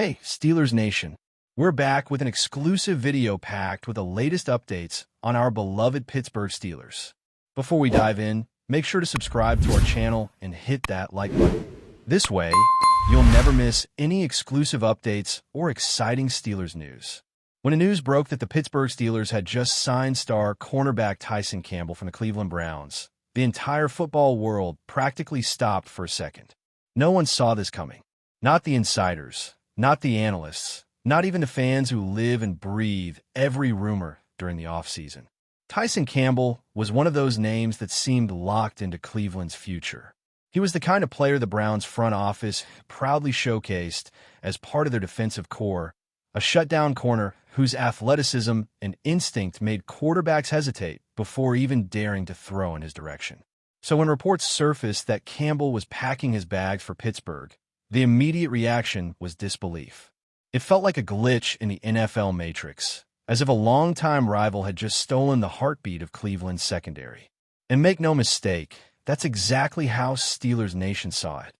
Hey, Steelers Nation. We're back with an exclusive video packed with the latest updates on our beloved Pittsburgh Steelers. Before we dive in, make sure to subscribe to our channel and hit that like button. This way, you'll never miss any exclusive updates or exciting Steelers news. When the news broke that the Pittsburgh Steelers had just signed star cornerback Tyson Campbell from the Cleveland Browns, the entire football world practically stopped for a second. No one saw this coming. Not the insiders, not the analysts, not even the fans who live and breathe every rumor during the offseason. Tyson Campbell was one of those names that seemed locked into Cleveland's future. He was the kind of player the Browns front office proudly showcased as part of their defensive core, a shutdown corner whose athleticism and instinct made quarterbacks hesitate before even daring to throw in his direction. So when reports surfaced that Campbell was packing his bags for Pittsburgh, the immediate reaction was disbelief. It felt like a glitch in the NFL matrix, as if a longtime rival had just stolen the heartbeat of Cleveland's secondary. And make no mistake, that's exactly how Steelers Nation saw it,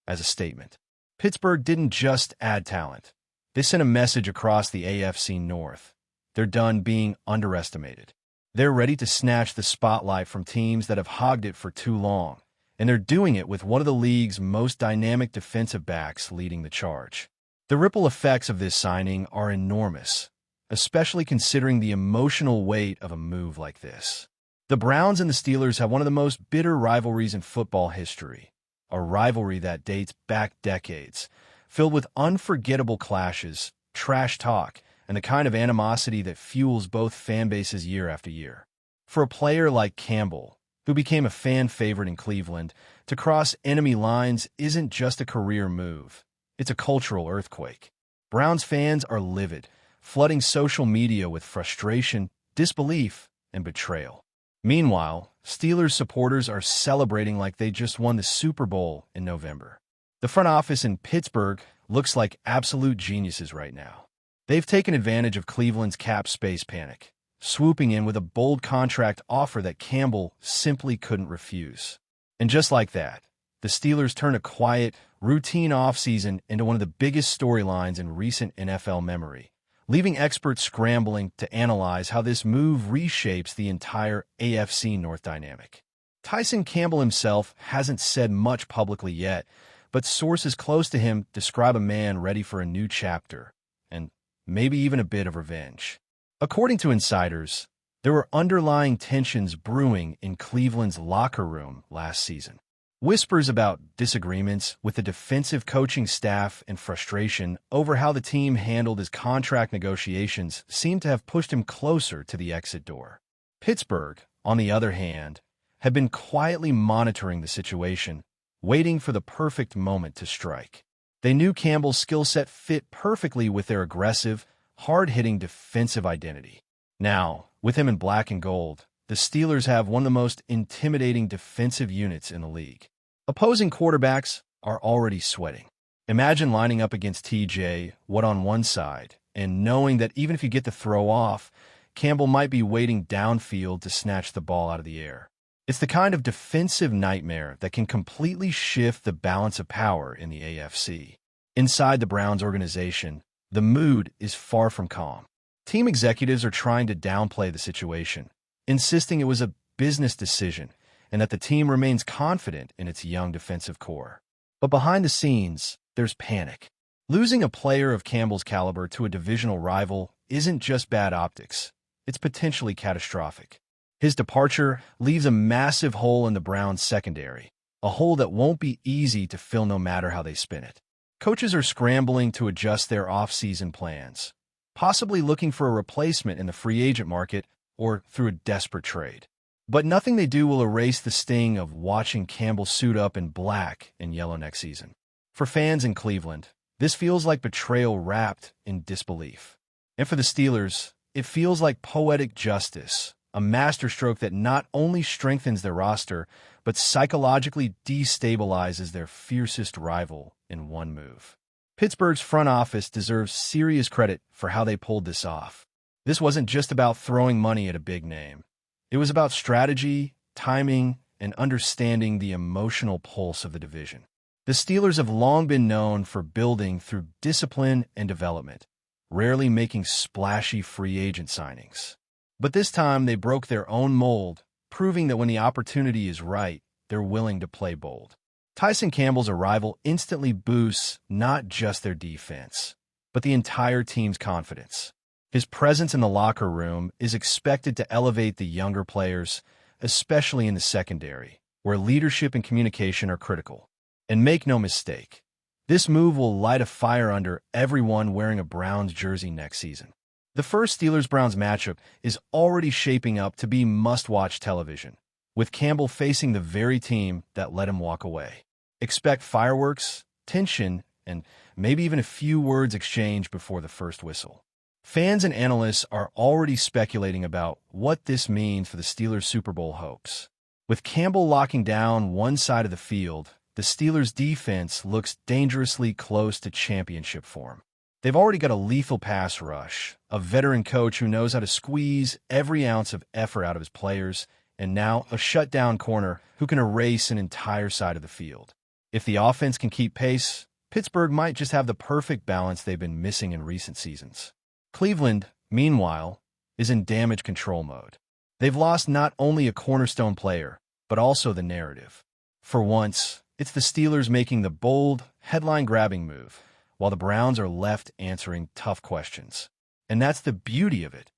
as a statement. Pittsburgh didn't just add talent. They sent a message across the AFC North. They're done being underestimated. They're ready to snatch the spotlight from teams that have hogged it for too long, and they're doing it with one of the league's most dynamic defensive backs leading the charge. The ripple effects of this signing are enormous, especially considering the emotional weight of a move like this. The Browns and the Steelers have one of the most bitter rivalries in football history, a rivalry that dates back decades, filled with unforgettable clashes, trash talk, and the kind of animosity that fuels both fan bases year after year. For a player like Campbell, who became a fan favorite in Cleveland, to cross enemy lines isn't just a career move. It's a cultural earthquake. Browns fans are livid, flooding social media with frustration, disbelief, and betrayal. Meanwhile, Steelers supporters are celebrating like they just won the Super Bowl in November. The front office in Pittsburgh looks like absolute geniuses right now. They've taken advantage of Cleveland's cap space panic, swooping in with a bold contract offer that Campbell simply couldn't refuse. And just like that, the Steelers turn a quiet, routine offseason into one of the biggest storylines in recent NFL memory, leaving experts scrambling to analyze how this move reshapes the entire AFC North dynamic. Tyson Campbell himself hasn't said much publicly yet, but sources close to him describe a man ready for a new chapter, and maybe even a bit of revenge. According to insiders, there were underlying tensions brewing in Cleveland's locker room last season. Whispers about disagreements with the defensive coaching staff and frustration over how the team handled his contract negotiations seemed to have pushed him closer to the exit door. Pittsburgh, on the other hand, had been quietly monitoring the situation, waiting for the perfect moment to strike. They knew Campbell's skill set fit perfectly with their aggressive, hard-hitting defensive identity. Now, with him in black and gold, the Steelers have one of the most intimidating defensive units in the league. Opposing quarterbacks are already sweating. Imagine lining up against TJ Watt on one side and knowing that even if you get the throw off, Campbell might be waiting downfield to snatch the ball out of the air. It's the kind of defensive nightmare that can completely shift the balance of power in the AFC. Inside the Browns organization, the mood is far from calm. Team executives are trying to downplay the situation, insisting it was a business decision and that the team remains confident in its young defensive core. But behind the scenes, there's panic. Losing a player of Campbell's caliber to a divisional rival isn't just bad optics. It's potentially catastrophic. His departure leaves a massive hole in the Browns' secondary, a hole that won't be easy to fill no matter how they spin it. Coaches are scrambling to adjust their off-season plans, possibly looking for a replacement in the free agent market or through a desperate trade. But nothing they do will erase the sting of watching Campbell suit up in black and yellow next season. For fans in Cleveland, this feels like betrayal wrapped in disbelief. And for the Steelers, it feels like poetic justice, a masterstroke that not only strengthens their roster, but psychologically destabilizes their fiercest rival in one move. Pittsburgh's front office deserves serious credit for how they pulled this off. This wasn't just about throwing money at a big name. It was about strategy, timing, and understanding the emotional pulse of the division. The Steelers have long been known for building through discipline and development, rarely making splashy free agent signings. But this time they broke their own mold, proving that when the opportunity is right, they're willing to play bold. Tyson Campbell's arrival instantly boosts not just their defense, but the entire team's confidence. His presence in the locker room is expected to elevate the younger players, especially in the secondary, where leadership and communication are critical. And make no mistake, this move will light a fire under everyone wearing a Browns jersey next season. The first Steelers-Browns matchup is already shaping up to be must-watch television, with Campbell facing the very team that let him walk away. Expect fireworks, tension, and maybe even a few words exchanged before the first whistle. Fans and analysts are already speculating about what this means for the Steelers' Super Bowl hopes. With Campbell locking down one side of the field, the Steelers' defense looks dangerously close to championship form. They've already got a lethal pass rush, a veteran coach who knows how to squeeze every ounce of effort out of his players, and now a shutdown corner who can erase an entire side of the field. If the offense can keep pace, Pittsburgh might just have the perfect balance they've been missing in recent seasons. Cleveland, meanwhile, is in damage control mode. They've lost not only a cornerstone player, but also the narrative. For once, it's the Steelers making the bold, headline-grabbing move, while the Browns are left answering tough questions. And that's the beauty of it.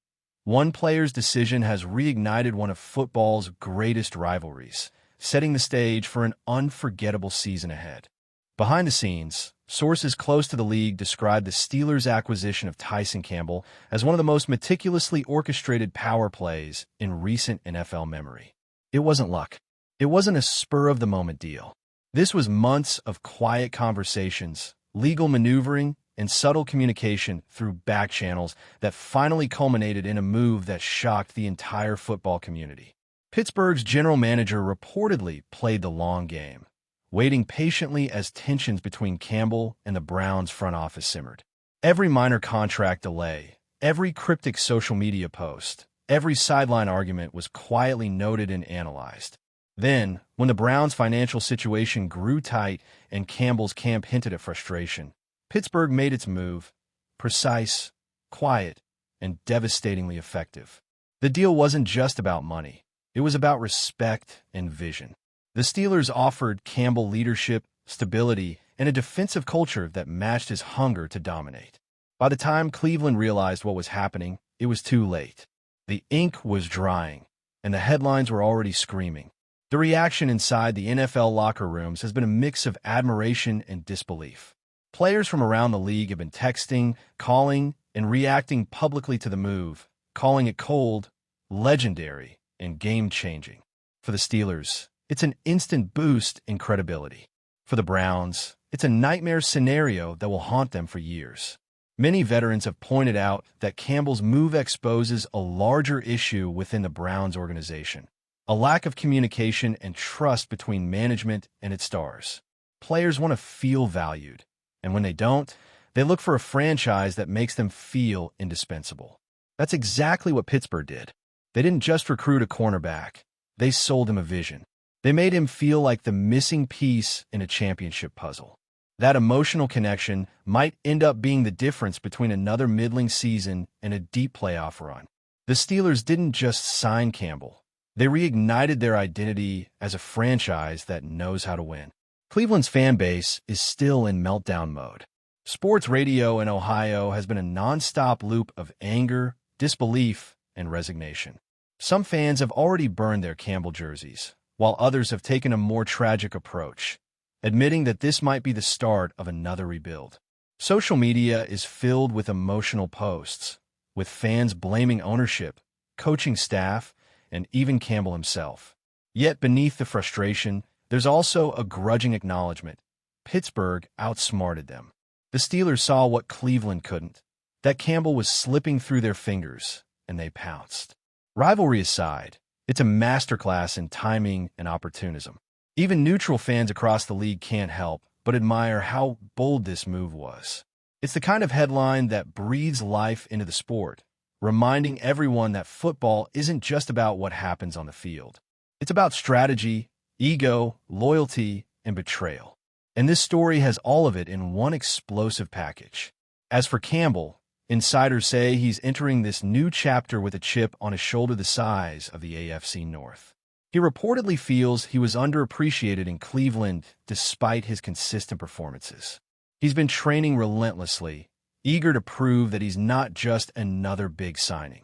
One player's decision has reignited one of football's greatest rivalries, setting the stage for an unforgettable season ahead. Behind the scenes, sources close to the league describe the Steelers' acquisition of Tyson Campbell as one of the most meticulously orchestrated power plays in recent NFL memory. It wasn't luck. It wasn't a spur-of-the-moment deal. This was months of quiet conversations, legal maneuvering, and subtle communication through back channels that finally culminated in a move that shocked the entire football community. Pittsburgh's general manager reportedly played the long game, waiting patiently as tensions between Campbell and the Browns front office simmered. Every minor contract delay, every cryptic social media post, every sideline argument was quietly noted and analyzed. Then, when the Browns' financial situation grew tight and Campbell's camp hinted at frustration, Pittsburgh made its move, precise, quiet, and devastatingly effective. The deal wasn't just about money. It was about respect and vision. The Steelers offered Campbell leadership, stability, and a defensive culture that matched his hunger to dominate. By the time Cleveland realized what was happening, it was too late. The ink was drying, and the headlines were already screaming. The reaction inside the NFL locker rooms has been a mix of admiration and disbelief. Players from around the league have been texting, calling, and reacting publicly to the move, calling it cold, legendary, and game-changing. For the Steelers, it's an instant boost in credibility. For the Browns, it's a nightmare scenario that will haunt them for years. Many veterans have pointed out that Campbell's move exposes a larger issue within the Browns organization, a lack of communication and trust between management and its stars. Players want to feel valued, and when they don't, they look for a franchise that makes them feel indispensable. That's exactly what Pittsburgh did. They didn't just recruit a cornerback. They sold him a vision. They made him feel like the missing piece in a championship puzzle. That emotional connection might end up being the difference between another middling season and a deep playoff run. The Steelers didn't just sign Campbell. They reignited their identity as a franchise that knows how to win. Cleveland's fan base is still in meltdown mode. Sports radio in Ohio has been a nonstop loop of anger, disbelief, and resignation. Some fans have already burned their Campbell jerseys, while others have taken a more tragic approach, admitting that this might be the start of another rebuild. Social media is filled with emotional posts, with fans blaming ownership, coaching staff, and even Campbell himself. Yet beneath the frustration, there's also a grudging acknowledgement. Pittsburgh outsmarted them. The Steelers saw what Cleveland couldn't, that Campbell was slipping through their fingers, and they pounced. Rivalry aside, it's a masterclass in timing and opportunism. Even neutral fans across the league can't help but admire how bold this move was. It's the kind of headline that breathes life into the sport, reminding everyone that football isn't just about what happens on the field. It's about strategy, ego, loyalty, and betrayal. And this story has all of it in one explosive package. As for Campbell, insiders say he's entering this new chapter with a chip on his shoulder the size of the AFC North. He reportedly feels he was underappreciated in Cleveland despite his consistent performances. He's been training relentlessly, eager to prove that he's not just another big signing.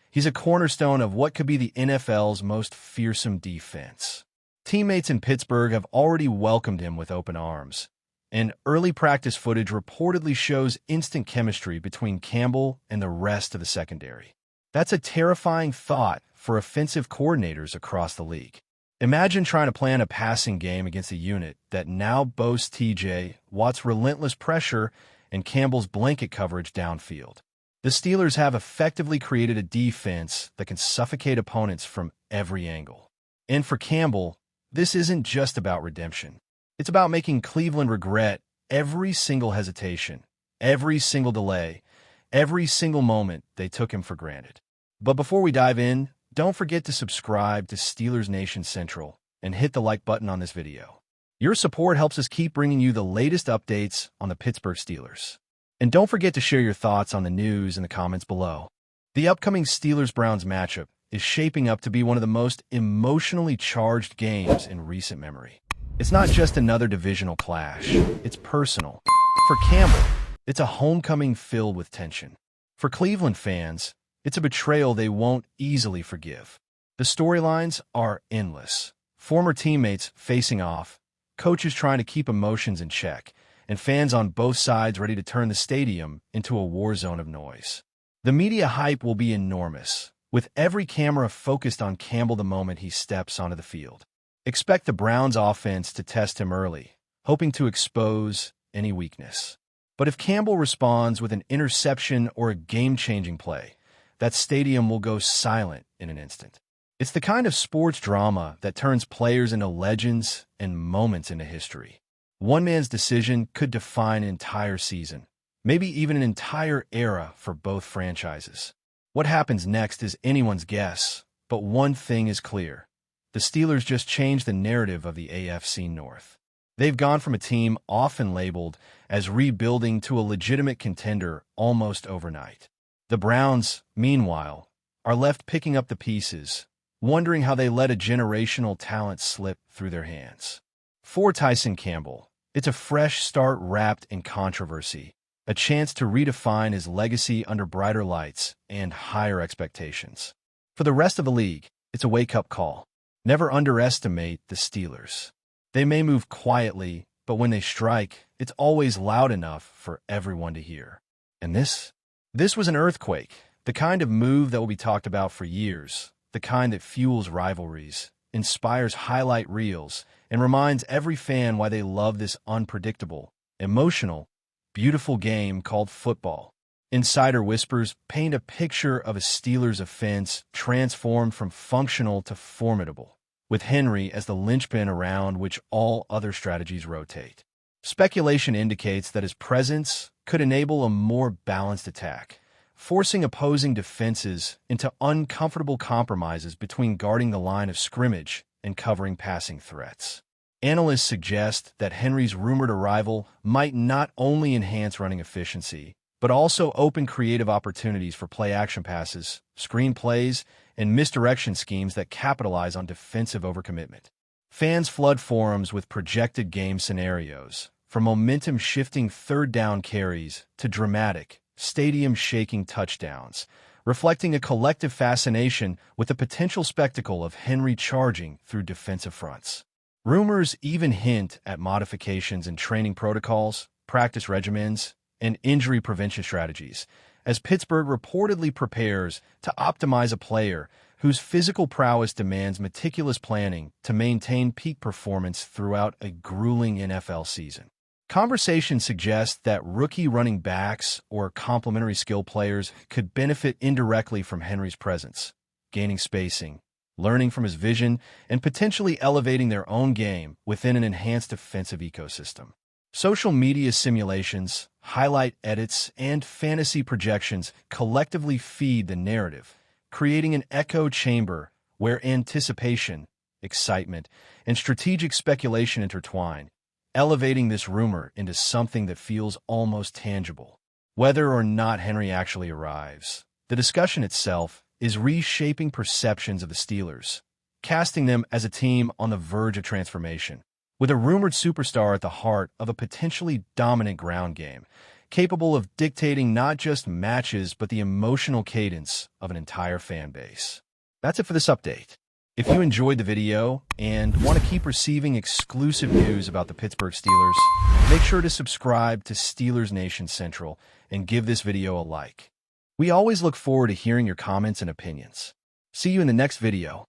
He's a cornerstone of what could be the NFL's most fearsome defense. Teammates in Pittsburgh have already welcomed him with open arms, and early practice footage reportedly shows instant chemistry between Campbell and the rest of the secondary. That's a terrifying thought for offensive coordinators across the league. Imagine trying to plan a passing game against a unit that now boasts T.J. Watt's relentless pressure and Campbell's blanket coverage downfield. The Steelers have effectively created a defense that can suffocate opponents from every angle. And for Campbell, this isn't just about redemption. It's about making Cleveland regret every single hesitation, every single delay, every single moment they took him for granted. But before we dive in, don't forget to subscribe to Steelers Nation Central and hit the like button on this video. Your support helps us keep bringing you the latest updates on the Pittsburgh Steelers. And don't forget to share your thoughts on the news in the comments below. The upcoming Steelers-Browns matchup is shaping up to be one of the most emotionally charged games in recent memory. It's not just another divisional clash, it's personal. For Campbell, it's a homecoming filled with tension. For Cleveland fans, it's a betrayal they won't easily forgive. The storylines are endless. Former teammates facing off, coaches trying to keep emotions in check, and fans on both sides ready to turn the stadium into a war zone of noise. The media hype will be enormous, with every camera focused on Campbell the moment he steps onto the field. Expect the Browns offense to test him early, hoping to expose any weakness. But if Campbell responds with an interception or a game-changing play, that stadium will go silent in an instant. It's the kind of sports drama that turns players into legends and moments into history. One man's decision could define an entire season, maybe even an entire era for both franchises. What happens next is anyone's guess, but one thing is clear. The Steelers just changed the narrative of the AFC North. They've gone from a team often labeled as rebuilding to a legitimate contender almost overnight. The Browns, meanwhile, are left picking up the pieces, wondering how they let a generational talent slip through their hands. For Tyson Campbell, it's a fresh start wrapped in controversy, a chance to redefine his legacy under brighter lights and higher expectations. For the rest of the league, it's a wake-up call. Never underestimate the Steelers. They may move quietly, but when they strike, it's always loud enough for everyone to hear. And this was an earthquake, the kind of move that will be talked about for years, the kind that fuels rivalries, inspires highlight reels, and reminds every fan why they love this unpredictable, emotional, beautiful game called football. Insider whispers paint a picture of a Steelers offense transformed from functional to formidable, with Henry as the linchpin around which all other strategies rotate. Speculation indicates that his presence could enable a more balanced attack, forcing opposing defenses into uncomfortable compromises between guarding the line of scrimmage and covering passing threats. Analysts suggest that Henry's rumored arrival might not only enhance running efficiency, but also open creative opportunities for play-action passes, screen plays, and misdirection schemes that capitalize on defensive overcommitment. Fans flood forums with projected game scenarios, from momentum-shifting third-down carries to dramatic, stadium-shaking touchdowns, reflecting a collective fascination with the potential spectacle of Henry charging through defensive fronts. Rumors even hint at modifications in training protocols, practice regimens, and injury prevention strategies, as Pittsburgh reportedly prepares to optimize a player whose physical prowess demands meticulous planning to maintain peak performance throughout a grueling NFL season. Conversations suggest that rookie running backs or complementary skill players could benefit indirectly from Henry's presence, gaining spacing, learning from his vision, and potentially elevating their own game within an enhanced defensive ecosystem. Social media simulations, highlight edits, and fantasy projections collectively feed the narrative, creating an echo chamber where anticipation, excitement, and strategic speculation intertwine. elevating this rumor into something that feels almost tangible. Whether or not Henry actually arrives, the discussion itself is reshaping perceptions of the Steelers, casting them as a team on the verge of transformation, with a rumored superstar at the heart of a potentially dominant ground game, capable of dictating not just matches but the emotional cadence of an entire fan base. That's it for this update. If you enjoyed the video and want to keep receiving exclusive news about the Pittsburgh Steelers, make sure to subscribe to Steelers Nation Central and give this video a like. We always look forward to hearing your comments and opinions. See you in the next video.